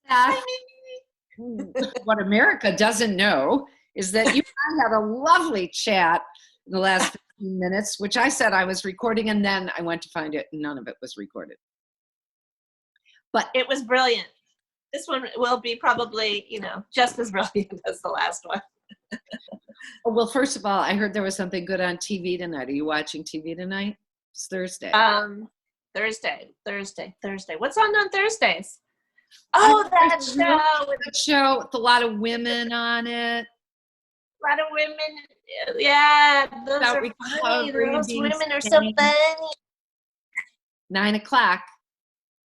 Beth, Hi, what America doesn't know is that you and I had a lovely chat in the last 15 minutes, which I said I was recording, and then I went to find it, and none of it was recorded. But it was brilliant. This one will be probably, just as brilliant as the last one. well, first of all, I heard there was something good on TV tonight. Are you watching TV tonight? It's Thursday. Thursday. What's on Thursdays? Oh, that show with a lot of women on it. a lot of women. Yeah, those About are funny. Those being women are so funny. 9 o'clock.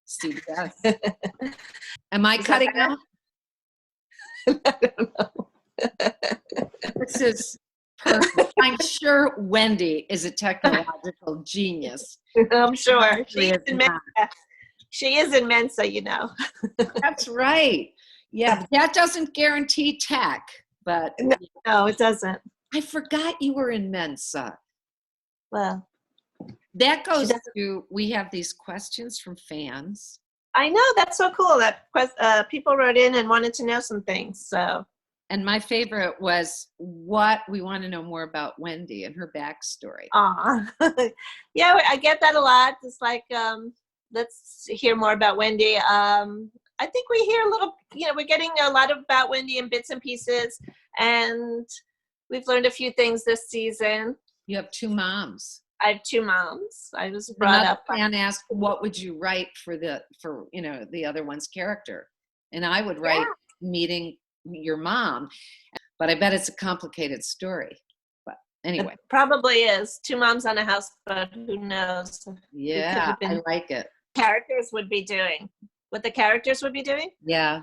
CBS. Am I cutting out? I don't know. This is perfect. I'm sure Wendy is a technological genius. I'm sure. She is in Mensa, That's right. Yeah, but that doesn't guarantee tech. But no, it doesn't. I forgot you were in Mensa. Well, that goes to, we have these questions from fans. I know, that's so cool that people wrote in and wanted to know some things. So, and my favorite was what we want to know more about Wendy and her backstory. Yeah, I get that a lot. It's like, let's hear more about Wendy. I think we hear a little, we're getting a lot about Wendy in bits and pieces, and we've learned a few things this season. You have 2 moms. I have 2 moms. I was brought up. And asked, what would you write for the other one's character? And I would write meeting your mom, but I bet it's a complicated story. But anyway, it probably is 2 moms on a houseboat. Who knows? Yeah, I like it. Characters would be doing what the characters would be doing. Yeah.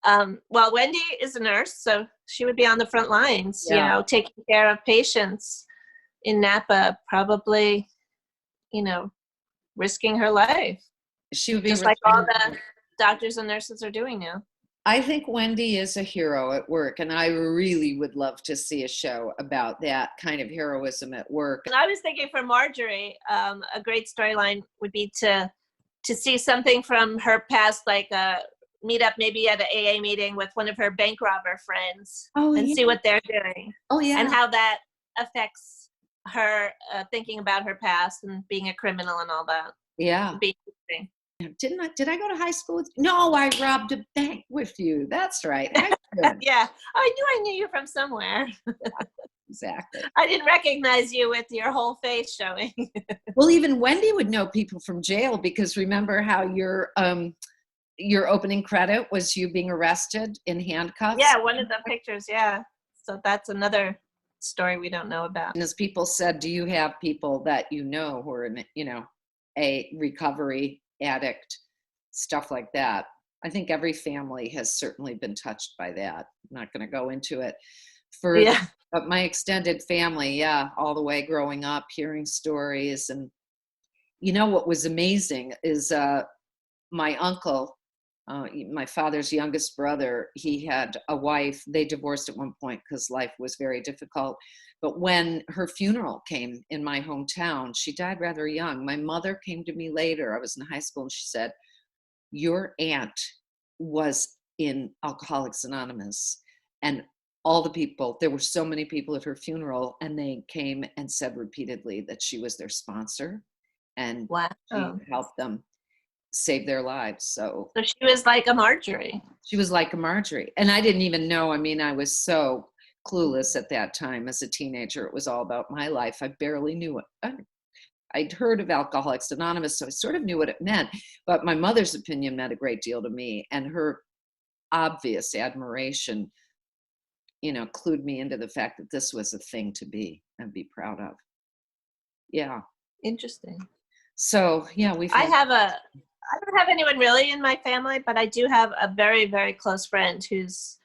Well, Wendy is a nurse, so she would be on the front lines, taking care of patients in Napa, probably, risking her life. She would be just like all the doctors and nurses are doing now. I think Wendy is a hero at work, and I really would love to see a show about that kind of heroism at work. And I was thinking for Marjorie, a great storyline would be to see something from her past, like meet up maybe at an AA meeting with one of her bank robber friends and see what they're doing. Oh, yeah. And how that affects her thinking about her past and being a criminal and all that. Yeah. It'd be interesting. Did I go to high school? No, I robbed a bank with you. That's right. Yeah. I knew you from somewhere. Exactly. I didn't recognize you with your whole face showing. Well, even Wendy would know people from jail, because remember how your opening credit was you being arrested in handcuffs? Yeah, one of the pictures, yeah. So that's another story we don't know about. And as people said, do you have people that who are in, a recovery addict, stuff like that? I think every family has certainly been touched by that. I'm not going to go into it further, but my extended family, all the way growing up, hearing stories. And what was amazing is my uncle, my father's youngest brother, he had a wife. They divorced at one point because life was very difficult. But when her funeral came in my hometown, she died rather young. My mother came to me later. I was in high school, and she said, your aunt was in Alcoholics Anonymous. And all the people, there were so many people at her funeral, and they came and said repeatedly that she was their sponsor, and she helped them save their lives. So she was like a Marjorie. She was like a Marjorie. And I didn't even know. I mean, I was so clueless at that time as a teenager. It was all about my life. I barely knew it. I'd heard of Alcoholics Anonymous, so I sort of knew what it meant. But my mother's opinion meant a great deal to me, and her obvious admiration, clued me into the fact that this was a thing to be and be proud of. Yeah. Interesting. So, yeah, I don't have anyone really in my family, but I do have a very, very close friend who's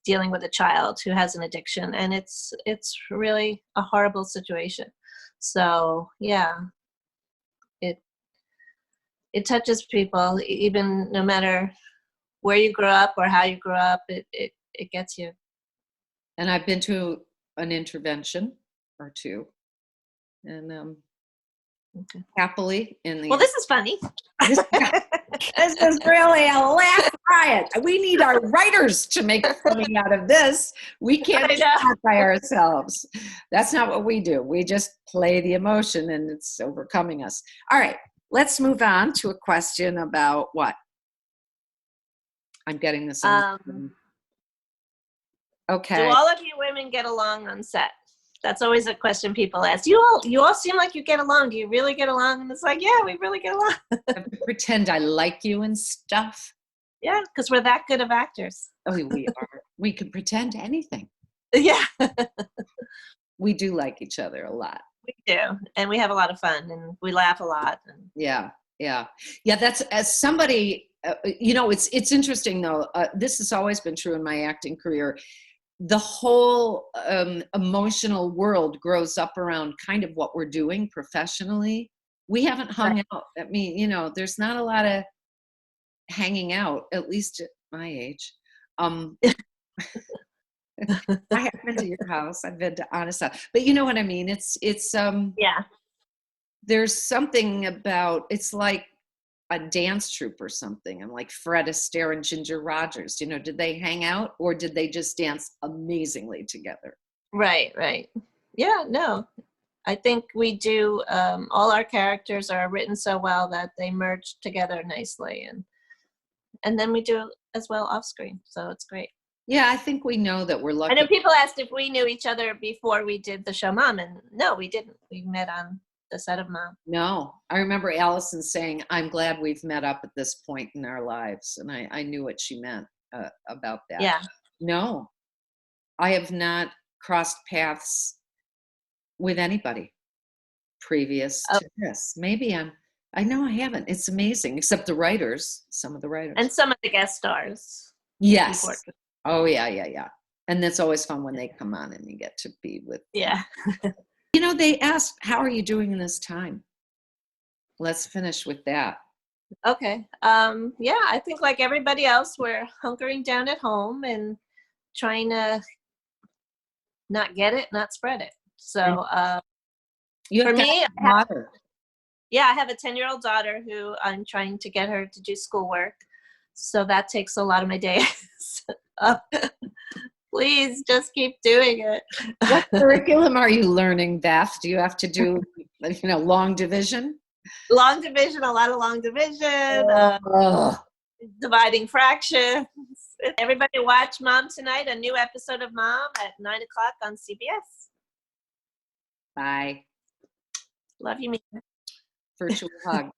dealing with a child who has an addiction, and it's really a horrible situation. So yeah, it touches people, even no matter where you grew up or how you grew up. It gets you. And I've been to an intervention or two, and Okay. happily in the. Well, this is funny. This, this is really a laugh riot. We need our writers to make something out of this. We can't I do know. that by ourselves. That's not what we do. We just play the emotion and it's overcoming us. All right, let's move on to a question about what? I'm getting this. Do Okay. all of you women get along on set? That's always a question people ask. You all seem like you get along. Do you really get along? And it's like, yeah, we really get along. I have to pretend I like you and stuff. Yeah, because we're that good of actors. Oh, we are. We can pretend anything. Yeah, We do like each other a lot. we do, and we have a lot of fun, and we laugh a lot. And Yeah. That's, as somebody, it's interesting though. This has always been true in my acting career. The whole emotional world grows up around kind of what we're doing professionally. We haven't hung out. I mean, there's not a lot of hanging out, at least at my age. I have been to your house. I've been to Anna's house, but you know what I mean? It's yeah, there's something about, it's like a dance troupe or something. I'm like Fred Astaire and Ginger Rogers. Did they hang out or did they just dance amazingly together? right. Yeah, no, I think we do. All our characters are written so well that they merge together nicely, and then we do as well off screen. So it's great. Yeah, I think we know that we're I lucky. know people asked if we knew each other before we did the show Mom, and no, we didn't. We met on the set of Mom. No, I remember Allison saying, I'm glad we've met up at this point in our lives. And I knew what she meant about that. Yeah. No, I have not crossed paths with anybody previous Oh, to this. Maybe I know I haven't. It's amazing, except the writers, some of the writers. and some of the guest stars. Yes. Oh, yeah. And it's always fun when they come on and you get to be with. Yeah. They asked, how are you doing in this time? Let's finish with that. Okay. Yeah, I think like everybody else, we're hunkering down at home and trying to not get it, not spread it. So for me, I have a 10-year-old daughter who I'm trying to get her to do schoolwork. So that takes a lot of my days. Please just keep doing it. What curriculum are you learning, Beth? Do you have to do, long division? Long division, a lot of long division, dividing fractions. Everybody watch Mom tonight, a new episode of Mom at 9 o'clock on CBS. Bye. Love you, Mia. Virtual hug.